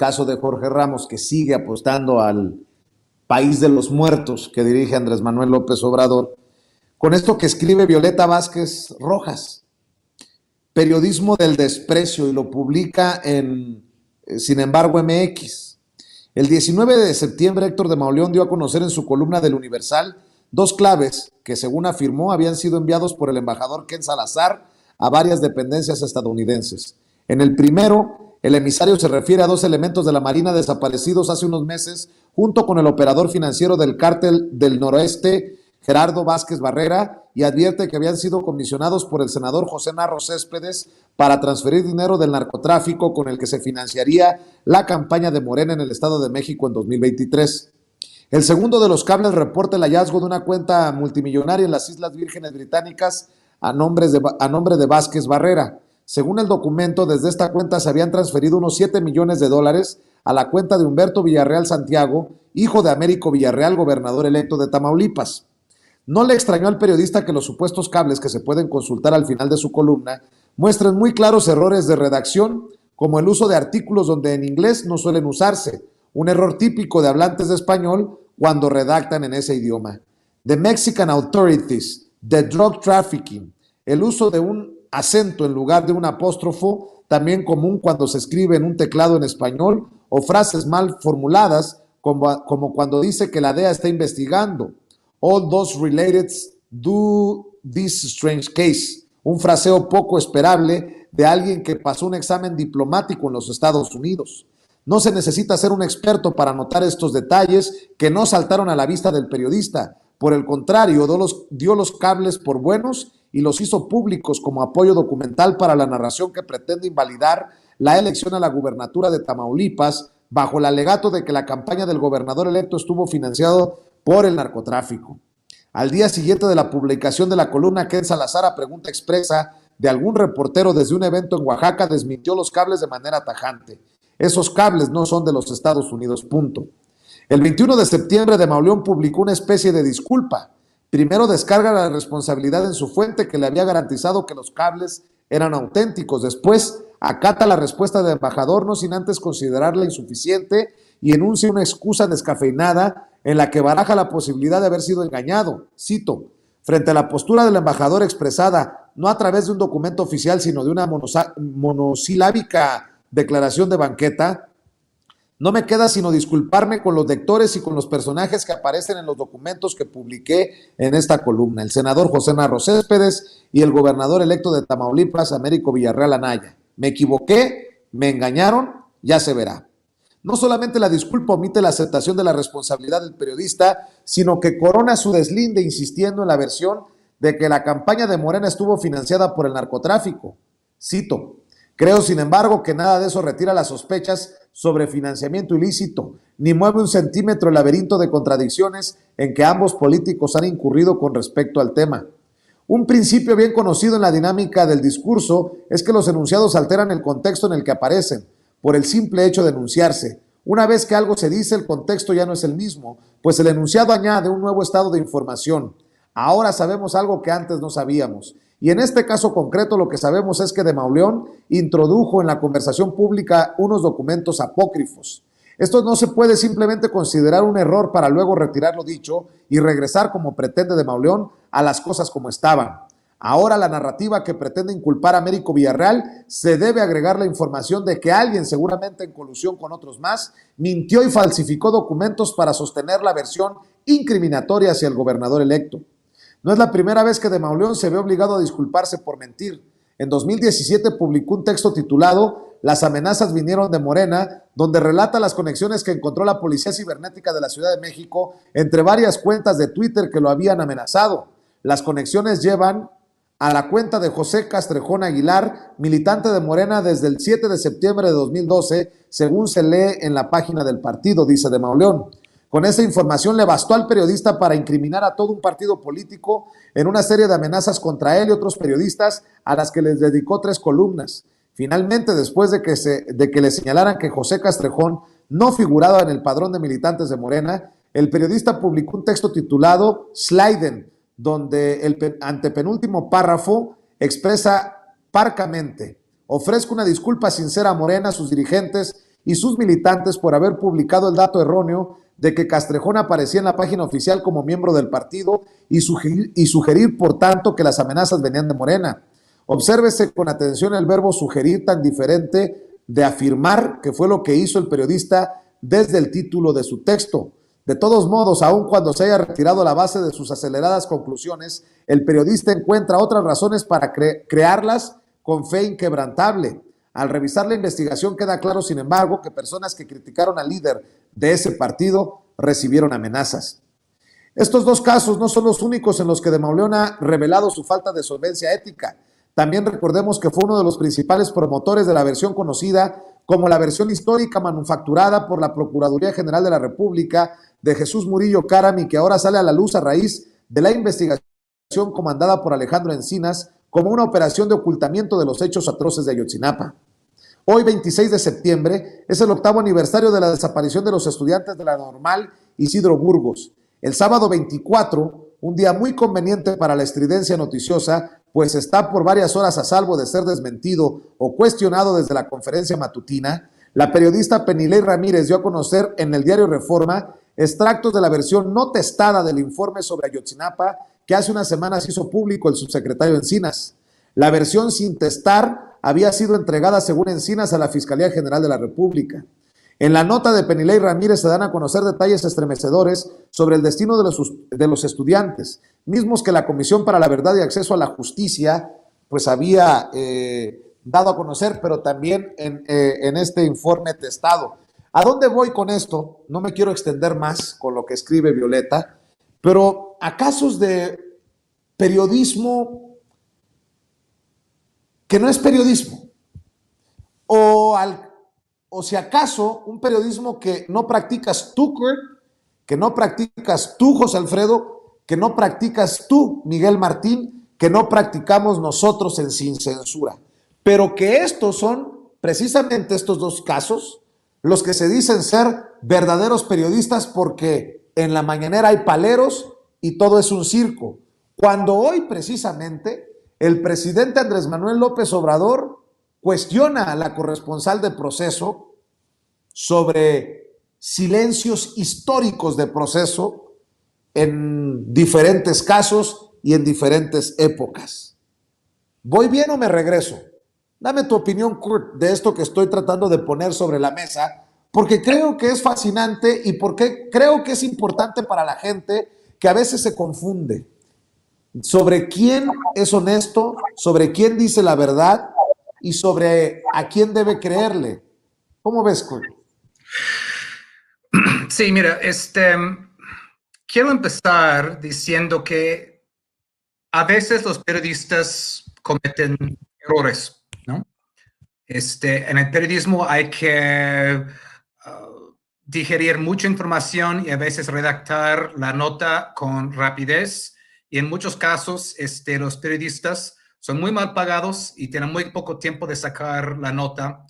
caso de Jorge Ramos, que sigue apostando al país de los muertos que dirige Andrés Manuel López Obrador, con esto que escribe Violeta Vázquez Rojas, periodismo del desprecio, y lo publica en Sin embargo MX. El 19 de septiembre, Héctor de Mauleón dio a conocer en su columna del Universal dos claves que, según afirmó, habían sido enviados por el embajador Ken Salazar a varias dependencias estadounidenses. En el primero, el emisario se refiere a dos elementos de la Marina desaparecidos hace unos meses, junto con el operador financiero del Cártel del Noroeste, Gerardo Vázquez Barrera, y advierte que habían sido comisionados por el senador José Narro Céspedes para transferir dinero del narcotráfico con el que se financiaría la campaña de Morena en el Estado de México en 2023. El segundo de los cables reporta el hallazgo de una cuenta multimillonaria en las Islas Vírgenes Británicas a nombre de Vázquez Barrera. Según el documento, desde esta cuenta se habían transferido unos 7 millones de dólares a la cuenta de Humberto Villarreal Santiago, hijo de Américo Villarreal, gobernador electo de Tamaulipas. No le extrañó al periodista que los supuestos cables, que se pueden consultar al final de su columna, muestren muy claros errores de redacción, como el uso de artículos donde en inglés no suelen usarse, un error típico de hablantes de español cuando redactan en ese idioma. The Mexican Authorities, the drug trafficking, el uso de un acento en lugar de un apóstrofo, también común cuando se escribe en un teclado en español, o frases mal formuladas, como cuando dice que la DEA está investigando. All those related to this strange case, un fraseo poco esperable de alguien que pasó un examen diplomático en los Estados Unidos. No se necesita ser un experto para notar estos detalles que no saltaron a la vista del periodista. Por el contrario, dio los cables por buenos y los hizo públicos como apoyo documental para la narración que pretende invalidar la elección a la gubernatura de Tamaulipas bajo el alegato de que la campaña del gobernador electo estuvo financiado por el narcotráfico. Al día siguiente de la publicación de la columna, Ken Salazar, a pregunta expresa de algún reportero desde un evento en Oaxaca, desmintió los cables de manera tajante. Esos cables no son de los Estados Unidos, punto. El 21 de septiembre, de Mauleón publicó una especie de disculpa. Primero descarga la responsabilidad en su fuente, que le había garantizado que los cables eran auténticos. Después acata la respuesta del embajador, no sin antes considerarla insuficiente, y enuncia una excusa descafeinada en la que baraja la posibilidad de haber sido engañado. Cito: frente a la postura del embajador expresada, no a través de un documento oficial, sino de una monosilábica declaración de banqueta, no me queda sino disculparme con los lectores y con los personajes que aparecen en los documentos que publiqué en esta columna, el senador José Narro Céspedes y el gobernador electo de Tamaulipas, Américo Villarreal Anaya. Me equivoqué, me engañaron, ya se verá. No solamente la disculpa omite la aceptación de la responsabilidad del periodista, sino que corona su deslinde insistiendo en la versión de que la campaña de Morena estuvo financiada por el narcotráfico. Cito: creo, sin embargo, que nada de eso retira las sospechas sobre financiamiento ilícito, ni mueve un centímetro el laberinto de contradicciones en que ambos políticos han incurrido con respecto al tema. Un principio bien conocido en la dinámica del discurso es que los enunciados alteran el contexto en el que aparecen, por el simple hecho de enunciarse. Una vez que algo se dice, el contexto ya no es el mismo, pues el enunciado añade un nuevo estado de información. Ahora sabemos algo que antes no sabíamos. Y en este caso concreto lo que sabemos es que de Mauleón introdujo en la conversación pública unos documentos apócrifos. Esto no se puede simplemente considerar un error para luego retirar lo dicho y regresar, como pretende de Mauleón, a las cosas como estaban. Ahora la narrativa que pretende inculpar a Américo Villarreal se debe agregar la información de que alguien, seguramente en colusión con otros más, mintió y falsificó documentos para sostener la versión incriminatoria hacia el gobernador electo. No es la primera vez que de Mauleón se ve obligado a disculparse por mentir. En 2017 publicó un texto titulado Las amenazas vinieron de Morena, donde relata las conexiones que encontró la Policía Cibernética de la Ciudad de México entre varias cuentas de Twitter que lo habían amenazado. Las conexiones llevan a la cuenta de José Castrejón Aguilar, militante de Morena desde el 7 de septiembre de 2012, según se lee en la página del partido, dice de Mauleón. Con esa información le bastó al periodista para incriminar a todo un partido político en una serie de amenazas contra él y otros periodistas a las que les dedicó 3 columnas. Finalmente, después de que le señalaran que José Castrejón no figuraba en el padrón de militantes de Morena, el periodista publicó un texto titulado Sliden, donde el antepenúltimo párrafo expresa parcamente: ofrezco una disculpa sincera a Morena, a sus dirigentes y sus militantes por haber publicado el dato erróneo de que Castrejón aparecía en la página oficial como miembro del partido y sugerir, por tanto, que las amenazas venían de Morena. Obsérvese con atención el verbo sugerir tan diferente de afirmar, que fue lo que hizo el periodista desde el título de su texto. De todos modos, aun cuando se haya retirado la base de sus aceleradas conclusiones, el periodista encuentra otras razones para crearlas con fe inquebrantable. Al revisar la investigación queda claro, sin embargo, que personas que criticaron al líder de ese partido recibieron amenazas. Estos dos casos no son los únicos en los que de Mauleón ha revelado su falta de solvencia ética. También recordemos que fue uno de los principales promotores de la versión conocida como la versión histórica manufacturada por la Procuraduría General de la República de Jesús Murillo Caram, y que ahora sale a la luz a raíz de la investigación comandada por Alejandro Encinas como una operación de ocultamiento de los hechos atroces de Ayotzinapa. Hoy, 26 de septiembre, es el 8º aniversario de la desaparición de los estudiantes de la Normal Isidro Burgos. El sábado 24, un día muy conveniente para la estridencia noticiosa, pues está por varias horas a salvo de ser desmentido o cuestionado desde la conferencia matutina, la periodista Penilei Ramírez dio a conocer en el diario Reforma extractos de la versión no testada del informe sobre Ayotzinapa que hace unas semanas hizo público el subsecretario Encinas. La versión sin testar había sido entregada, según Encinas, a la Fiscalía General de la República. En la nota de Penilei Ramírez se dan a conocer detalles estremecedores sobre el destino de los estudiantes, mismos que la Comisión para la Verdad y Acceso a la Justicia pues había dado a conocer, pero también en este informe testado. ¿A dónde voy con esto? No me quiero extender más con lo que escribe Violeta, pero a casos de periodismo que no es periodismo, o si acaso un periodismo que no practicas tú, Kurt, que no practicas tú, José Alfredo, que no practicas tú, Miguel Martín, que no practicamos nosotros en Sin Censura, pero que estos son precisamente estos dos casos los que se dicen ser verdaderos periodistas, porque en la mañanera hay paleros y todo es un circo, cuando hoy precisamente el presidente Andrés Manuel López Obrador cuestiona a la corresponsal de Proceso sobre silencios históricos de Proceso en diferentes casos y en diferentes épocas. ¿Voy bien o me regreso? Dame tu opinión, Kurt, de esto que estoy tratando de poner sobre la mesa, porque creo que es fascinante y porque creo que es importante para la gente que a veces se confunde sobre quién es honesto, sobre quién dice la verdad y sobre a quién debe creerle. ¿Cómo ves, Kurt? Sí, mira, quiero empezar diciendo que a veces los periodistas cometen errores, ¿no? En el periodismo hay que digerir mucha información y a veces redactar la nota con rapidez. Y en muchos casos, los periodistas son muy mal pagados y tienen muy poco tiempo de sacar la nota.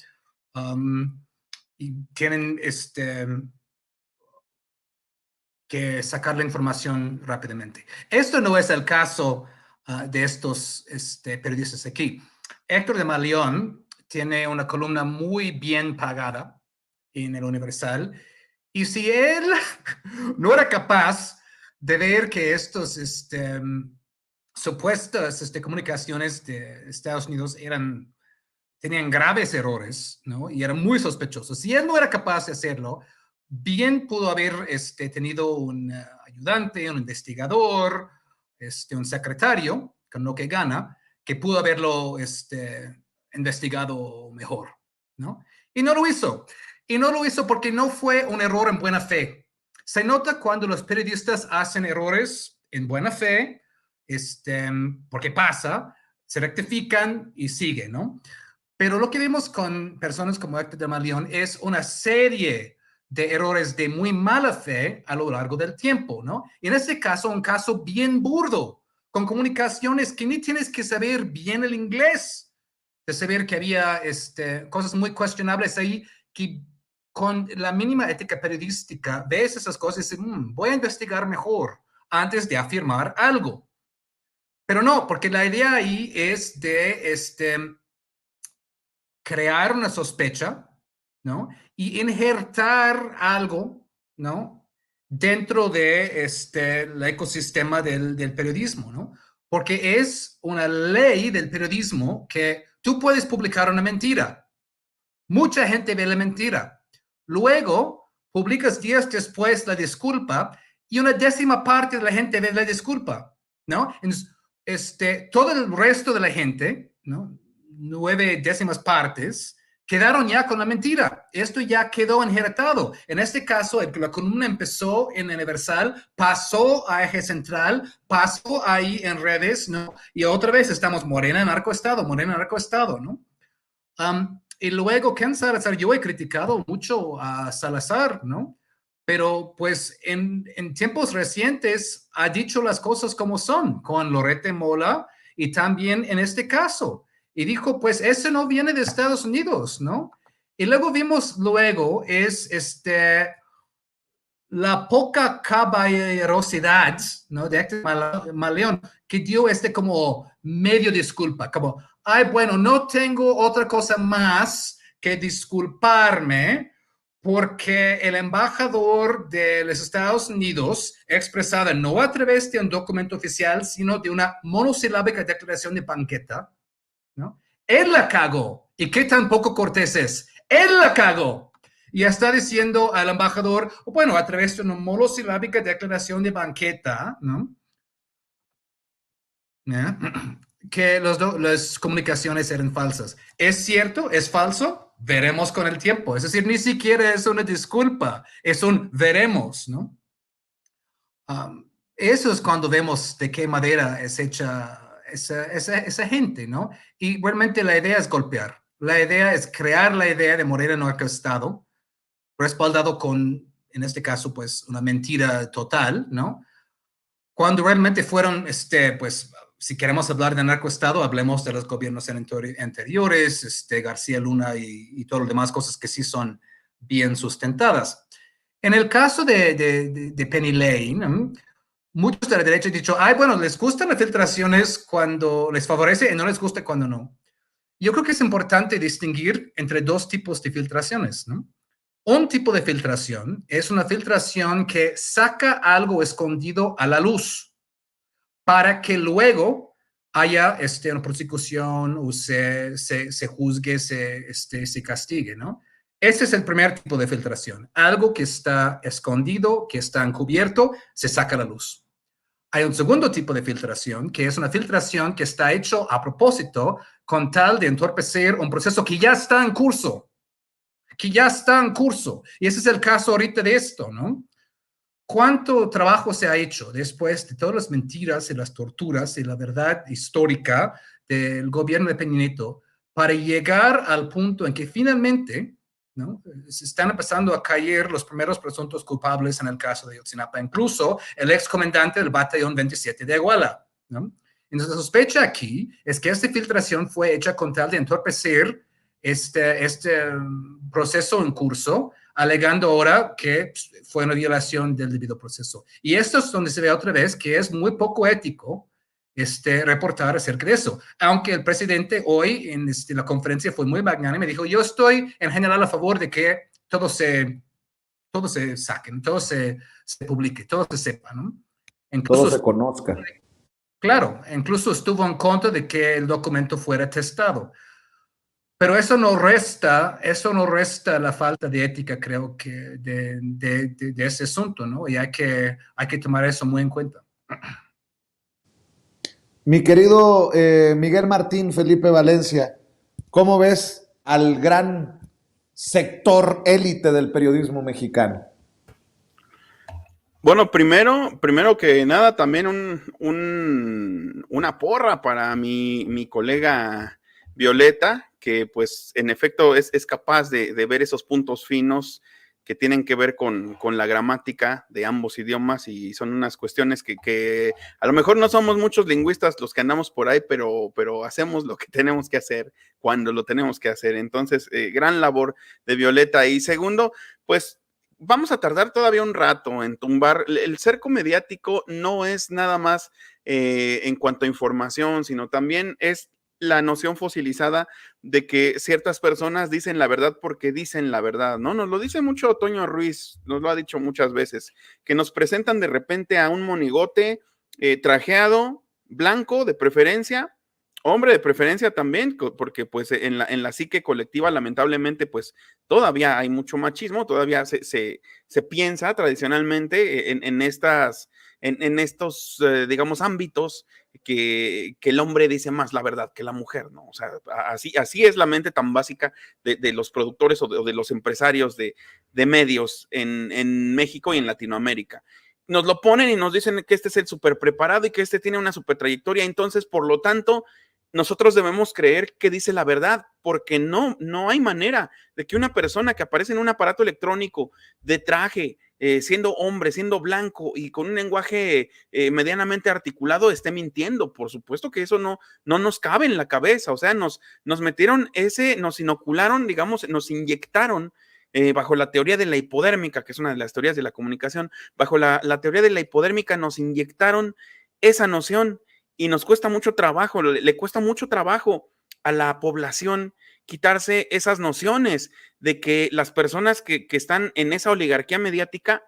Y tienen que sacar la información rápidamente. Esto no es el caso de estos periodistas aquí. Héctor de Mauleón tiene una columna muy bien pagada en el Universal, y si él no era capaz de ver que estos supuestas comunicaciones de Estados Unidos tenían graves errores, ¿no? Y eran muy sospechosos. Si él no era capaz de hacerlo, bien pudo haber tenido un ayudante, un investigador, un secretario, con lo que gana, que pudo haberlo investigado mejor, ¿no? Y no lo hizo. Y no lo hizo porque no fue un error en buena fe. Se nota cuando los periodistas hacen errores en buena fe, porque pasa, se rectifican y siguen, ¿no? Pero lo que vemos con personas como Héctor de Mauleón es una serie de errores de muy mala fe a lo largo del tiempo, ¿no? Y en este caso, un caso bien burdo, con comunicaciones que ni tienes que saber bien el inglés, de saber que había cosas muy cuestionables ahí, que con la mínima ética periodística ves esas cosas y dices, voy a investigar mejor antes de afirmar algo. Pero no, porque la idea ahí es de crear una sospecha, ¿no? y injertar algo, ¿no? Dentro de el ecosistema del periodismo, ¿no? Porque es una ley del periodismo que tú puedes publicar una mentira. Mucha gente ve la mentira. Luego, publicas días después la disculpa y una décima parte de la gente ve la disculpa, ¿no? Entonces, todo el resto de la gente, ¿no? 9 décimas partes, quedaron ya con la mentira. Esto ya quedó injertado. En este caso, la columna empezó en Universal, pasó a Eje Central, pasó ahí en redes, ¿no? Y otra vez estamos Morena, narcoestado, ¿no? Y luego, Ken Salazar, yo he criticado mucho a Salazar, ¿no? Pero pues en tiempos recientes ha dicho las cosas como son, con Lorete Mola y también en este caso. Y dijo, pues eso no viene de Estados Unidos, ¿no? Y luego vimos, la poca caballerosidad, ¿no? De Héctor Maleón, que dio como medio disculpa, como, ay, bueno, no tengo otra cosa más que disculparme porque el embajador de los Estados Unidos, expresada no a través de un documento oficial, sino de una monosilábica declaración de banqueta, ¿no? Él la cagó. ¿Y qué tan poco cortés es? Él la cagó. Y está diciendo al embajador, bueno, a través de una monosilábica declaración de banqueta, ¿no? ¿Eh? Que las comunicaciones eran falsas. ¿Es cierto? ¿Es falso? Veremos con el tiempo. Es decir, ni siquiera es una disculpa, es un veremos, ¿no? Eso es cuando vemos de qué manera es hecha esa gente, ¿no? Y realmente la idea es golpear. La idea es crear la idea de Morena no Estado, respaldado con, en este caso, pues, una mentira total, ¿no? Cuando realmente fueron, pues, si queremos hablar de narcoestado, hablemos de los gobiernos anteriores, García Luna y todo lo demás cosas que sí son bien sustentadas. En el caso de Penny Lane, ¿no? Muchos de la derecha han dicho, ay, bueno, les gustan las filtraciones cuando les favorece y no les gusta cuando no. Yo creo que es importante distinguir entre dos tipos de filtraciones, ¿no? Un tipo de filtración es una filtración que saca algo escondido a la luz para que luego haya una prosecución o se juzgue, se castigue, ¿no? Ese es el primer tipo de filtración. Algo que está escondido, que está encubierto, se saca a la luz. Hay un segundo tipo de filtración, que es una filtración que está hecho a propósito con tal de entorpecer un proceso que ya está en curso, Y ese es el caso ahorita de esto, ¿no? ¿Cuánto trabajo se ha hecho después de todas las mentiras y las torturas y la verdad histórica del gobierno de Peña Nieto para llegar al punto en que finalmente, ¿no? Se están empezando a caer los primeros presuntos culpables en el caso de Ayotzinapa, incluso el ex comandante del Batallón 27 de Iguala, ¿no? Entonces, la sospecha aquí es que esta filtración fue hecha con tal de entorpecer este proceso en curso, alegando ahora que fue una violación del debido proceso. Y esto es donde se ve otra vez que es muy poco ético reportar acerca de eso. Aunque el presidente hoy en la conferencia fue muy magnánimo, me dijo, yo estoy en general a favor de que todo se saquen, todo se publique, todo se sepa, ¿no? Todo Incluso, se conozca. claro, incluso estuvo en contra de que el documento fuera testado. Pero eso no resta la falta de ética, creo que, de ese asunto, ¿no? Y hay que tomar eso muy en cuenta. Mi querido Miguel Martín Felipe Valencia, ¿cómo ves al gran sector élite del periodismo mexicano? Bueno, primero que nada, también una porra para mi colega Violeta, que pues en efecto es capaz de ver esos puntos finos que tienen que ver con la gramática de ambos idiomas, y son unas cuestiones que a lo mejor no somos muchos lingüistas los que andamos por ahí, pero hacemos lo que tenemos que hacer cuando lo tenemos que hacer. Entonces, gran labor de Violeta. Y segundo, pues vamos a tardar todavía un rato en tumbar. El cerco mediático no es nada más en cuanto a información, sino también es la noción fosilizada de que ciertas personas dicen la verdad porque dicen la verdad, ¿no? Nos lo dice mucho Toño Ruiz, nos lo ha dicho muchas veces, que nos presentan de repente a un monigote trajeado, blanco de preferencia, hombre de preferencia también, porque pues en la psique colectiva lamentablemente pues todavía hay mucho machismo, todavía se piensa tradicionalmente en estos, digamos, ámbitos que el hombre dice más la verdad que la mujer, ¿no? O sea, así es la mente tan básica de los productores o de los empresarios de medios en México y en Latinoamérica. Nos lo ponen y nos dicen que este es el súper preparado y que este tiene una súper trayectoria, entonces, por lo tanto, nosotros debemos creer que dice la verdad, porque no hay manera de que una persona que aparece en un aparato electrónico de traje, siendo hombre, siendo blanco y con un lenguaje medianamente articulado, esté mintiendo. Por supuesto que eso no nos cabe en la cabeza. O sea, nos metieron nos inocularon, digamos, nos inyectaron bajo la teoría de la hipodérmica, que es una de las teorías de la comunicación, bajo la teoría de la hipodérmica nos inyectaron esa noción y nos cuesta mucho trabajo, le cuesta mucho trabajo a la población quitarse esas nociones de que las personas que están en esa oligarquía mediática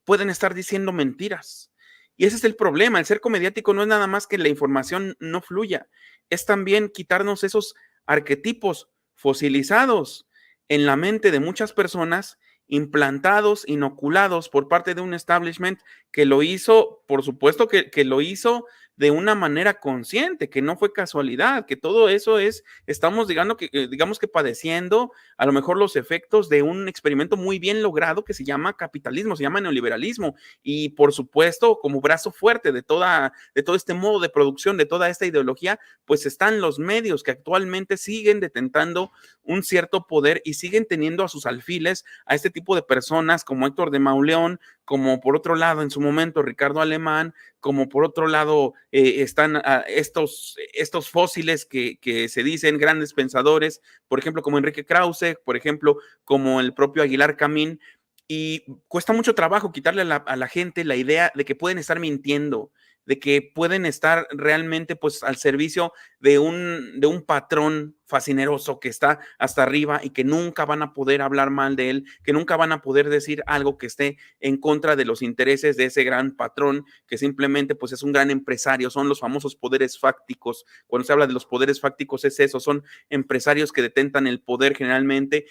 pueden estar diciendo mentiras. Y ese es el problema. El cerco mediático no es nada más que la información no fluya, es también quitarnos esos arquetipos fosilizados en la mente de muchas personas, implantados, inoculados por parte de un establishment que lo hizo, por supuesto que lo hizo de una manera consciente, que no fue casualidad, que todo eso estamos digamos que padeciendo a lo mejor los efectos de un experimento muy bien logrado que se llama capitalismo, se llama neoliberalismo, y por supuesto, como brazo fuerte de todo este modo de producción, de toda esta ideología, pues están los medios que actualmente siguen detentando un cierto poder y siguen teniendo a sus alfiles a este tipo de personas como Héctor de Mauleón, como por otro lado en su momento Ricardo Alemán, como por otro lado están estos fósiles que se dicen grandes pensadores, por ejemplo, como Enrique Krause, por ejemplo, como el propio Aguilar Camín, y cuesta mucho trabajo quitarle a la gente la idea de que pueden estar mintiendo, de que pueden estar realmente pues al servicio de un patrón fascineroso que está hasta arriba y que nunca van a poder hablar mal de él, que nunca van a poder decir algo que esté en contra de los intereses de ese gran patrón, que simplemente pues es un gran empresario, son los famosos poderes fácticos. Cuando se habla de los poderes fácticos es eso, son empresarios que detentan el poder generalmente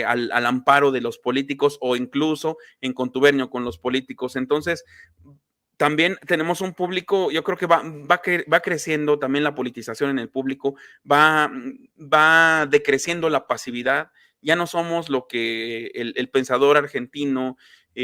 al amparo de los políticos o incluso en contubernio con los políticos. Entonces, también tenemos un público, yo creo que va creciendo también la politización en el público, va decreciendo la pasividad, ya no somos lo que el pensador argentino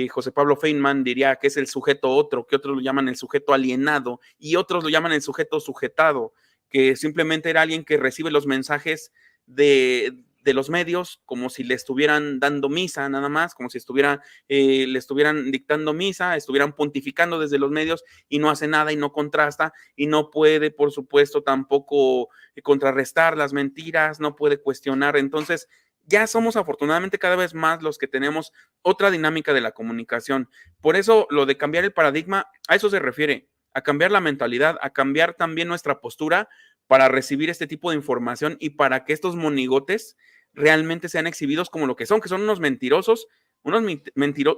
José Pablo Feynman diría que es el sujeto otro, que otros lo llaman el sujeto alienado y otros lo llaman el sujeto sujetado, que simplemente era alguien que recibe los mensajes de los medios como si le estuvieran dando misa nada más, como si le estuvieran dictando misa, estuvieran pontificando desde los medios y no hace nada y no contrasta y no puede, por supuesto, tampoco contrarrestar las mentiras, no puede cuestionar. Entonces, ya somos afortunadamente cada vez más los que tenemos otra dinámica de la comunicación. Por eso lo de cambiar el paradigma, a eso se refiere, a cambiar la mentalidad, a cambiar también nuestra postura para recibir este tipo de información y para que estos monigotes realmente sean exhibidos como lo que son unos mentirosos,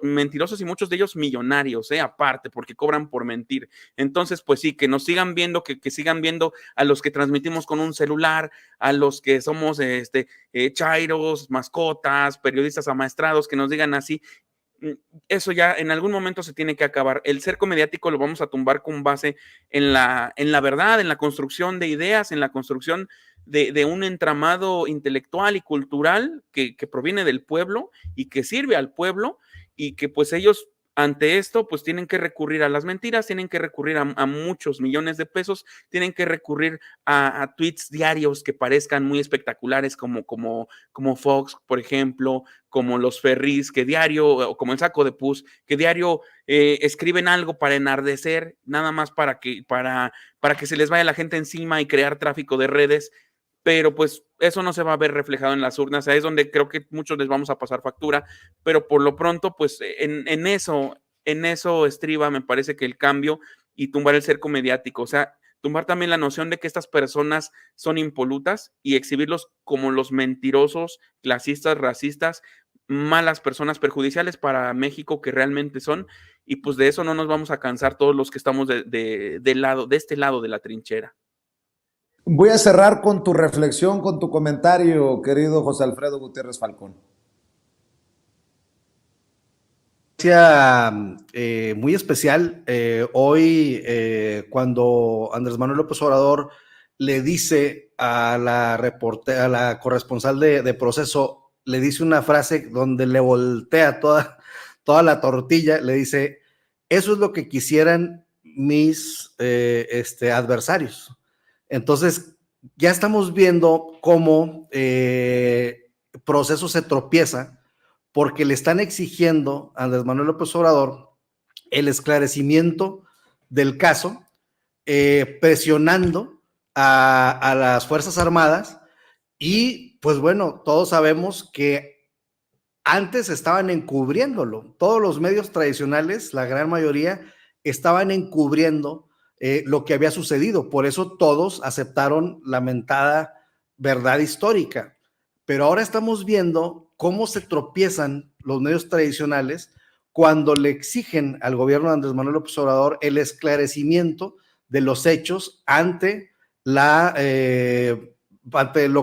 mentirosos y muchos de ellos millonarios, aparte, porque cobran por mentir. Entonces, pues sí, que nos sigan viendo, que sigan viendo a los que transmitimos con un celular, a los que somos chairos, mascotas, periodistas amaestrados, que nos digan así. Eso ya en algún momento se tiene que acabar. El cerco mediático lo vamos a tumbar con base en la verdad, en la construcción de ideas, en la construcción de un entramado intelectual y cultural que proviene del pueblo y que sirve al pueblo y que pues ellos ante esto pues tienen que recurrir a las mentiras, tienen que recurrir a muchos millones de pesos, tienen que recurrir a tweets diarios que parezcan muy espectaculares como Fox, por ejemplo, como los Ferris, que diario, o como el Saco de Pus, que diario escriben algo para enardecer, nada más para que se les vaya la gente encima y crear tráfico de redes, pero pues eso no se va a ver reflejado en las urnas, ahí es donde creo que muchos les vamos a pasar factura, pero por lo pronto, pues en eso estriba, me parece que el cambio y tumbar el cerco mediático, o sea, tumbar también la noción de que estas personas son impolutas y exhibirlos como los mentirosos, clasistas, racistas, malas personas perjudiciales para México que realmente son, y pues de eso no nos vamos a cansar todos los que estamos de este lado de la trinchera. Voy a cerrar con tu reflexión, con tu comentario, querido José Alfredo Gutiérrez Falcón. Muy especial hoy cuando Andrés Manuel López Obrador le dice a la corresponsal de Proceso, le dice una frase donde le voltea toda la tortilla, le dice, eso es lo que quisieran mis adversarios. Entonces ya estamos viendo cómo Proceso se tropieza porque le están exigiendo a Andrés Manuel López Obrador el esclarecimiento del caso, presionando a las Fuerzas Armadas, y pues bueno, todos sabemos que antes estaban encubriéndolo, todos los medios tradicionales, la gran mayoría, estaban encubriendo lo que había sucedido, por eso todos aceptaron la mentada verdad histórica, pero ahora estamos viendo cómo se tropiezan los medios tradicionales cuando le exigen al gobierno de Andrés Manuel López Obrador el esclarecimiento de los hechos ante lo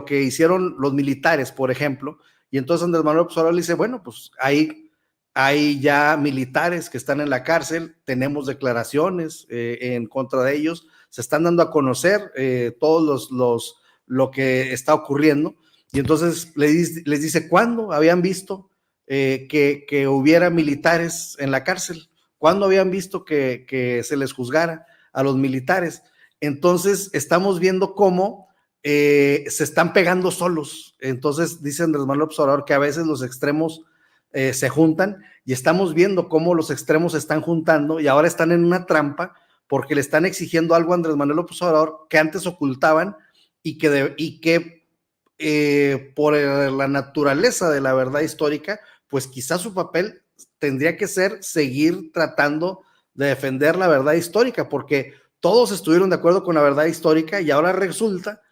que hicieron los militares, por ejemplo, y entonces Andrés Manuel López Obrador le dice, bueno, pues hay ya militares que están en la cárcel, tenemos declaraciones en contra de ellos, se están dando a conocer todos lo que está ocurriendo. Y entonces les dice, ¿cuándo habían visto que hubiera militares en la cárcel? ¿Cuándo habían visto que se les juzgara a los militares? Entonces estamos viendo cómo se están pegando solos. Entonces dice Andrés Manuel López Obrador que a veces los extremos se juntan, y estamos viendo cómo los extremos se están juntando y ahora están en una trampa porque le están exigiendo algo a Andrés Manuel López Obrador que antes ocultaban y que por la naturaleza de la verdad histórica, pues quizás su papel tendría que ser seguir tratando de defender la verdad histórica, porque todos estuvieron de acuerdo con la verdad histórica y ahora resulta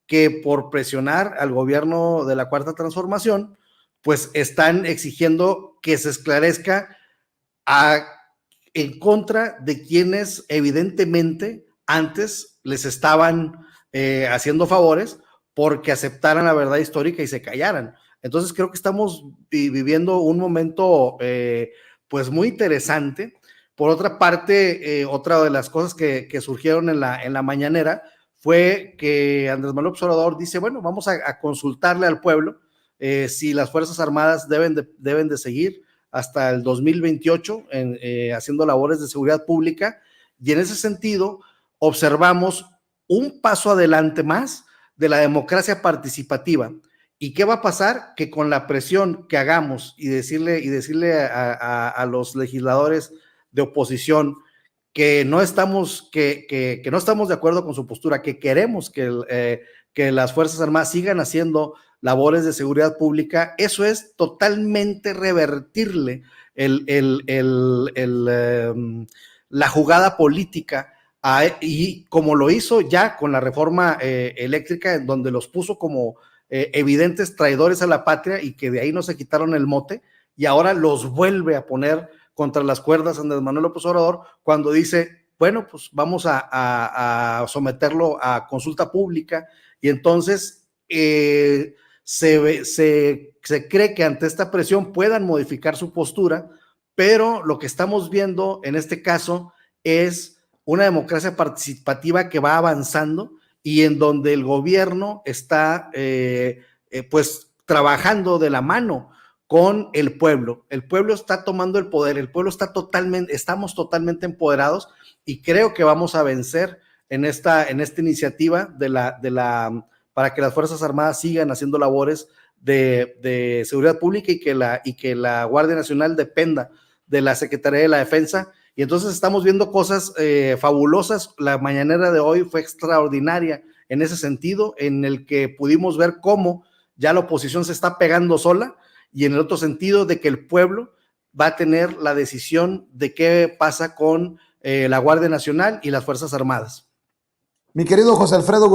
que por presionar al gobierno de la Cuarta Transformación, pues están exigiendo que se esclarezca en contra de quienes evidentemente antes les estaban haciendo favores porque aceptaran la verdad histórica y se callaran. Entonces creo que estamos viviendo un momento pues muy interesante. Por otra parte, otra de las cosas que surgieron en la mañanera fue que Andrés Manuel López Obrador dice, bueno, vamos a consultarle al pueblo si las Fuerzas Armadas deben de seguir hasta el 2028 haciendo labores de seguridad pública, y en ese sentido observamos un paso adelante más de la democracia participativa. ¿Y qué va a pasar? Que con la presión que hagamos y decirle a los legisladores de oposición que no estamos de acuerdo con su postura, que queremos que las Fuerzas Armadas sigan haciendo labores de seguridad pública, eso es totalmente revertirle la jugada política y como lo hizo ya con la reforma eléctrica, en donde los puso como evidentes traidores a la patria y que de ahí no se quitaron el mote, y ahora los vuelve a poner contra las cuerdas Andrés Manuel López Obrador cuando dice, bueno, pues vamos a someterlo a consulta pública, y entonces se cree que ante esta presión puedan modificar su postura, pero lo que estamos viendo en este caso es una democracia participativa que va avanzando y en donde el gobierno está pues trabajando de la mano con el pueblo está tomando el poder, el pueblo estamos totalmente empoderados, y creo que vamos a vencer en esta iniciativa para que las Fuerzas Armadas sigan haciendo labores de seguridad pública y que la Guardia Nacional dependa de la Secretaría de la Defensa. Y entonces estamos viendo cosas fabulosas. La mañanera de hoy fue extraordinaria en ese sentido, en el que pudimos ver cómo ya la oposición se está pegando sola, y en el otro sentido de que el pueblo va a tener la decisión de qué pasa con la Guardia Nacional y las Fuerzas Armadas. Mi querido José Alfredo